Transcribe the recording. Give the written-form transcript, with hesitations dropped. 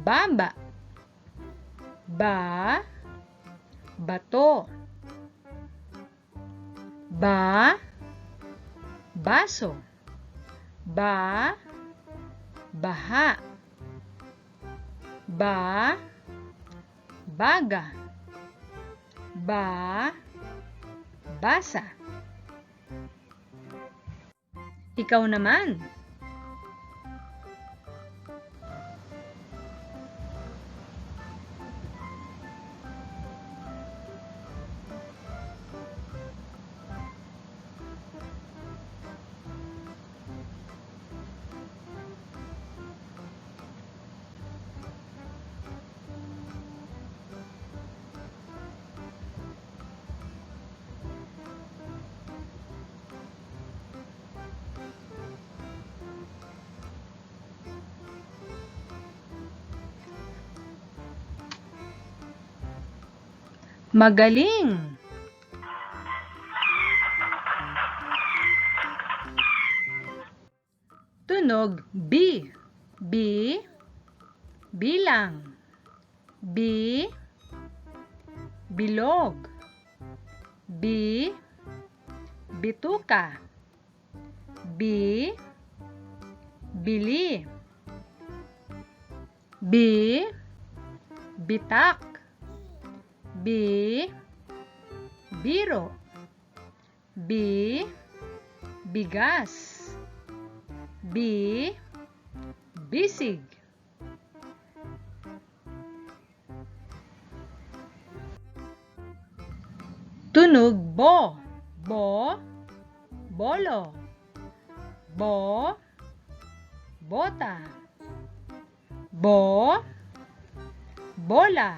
baba. Bato. Baso. Baha. Baga. Basa. Ikaw naman. Magaling! Tunog B. Bilang. Bilog. Bituka. Bili. Bitak. Biro. Bigas. Bisig. Tunog bo. Bolo. Bota. Bola.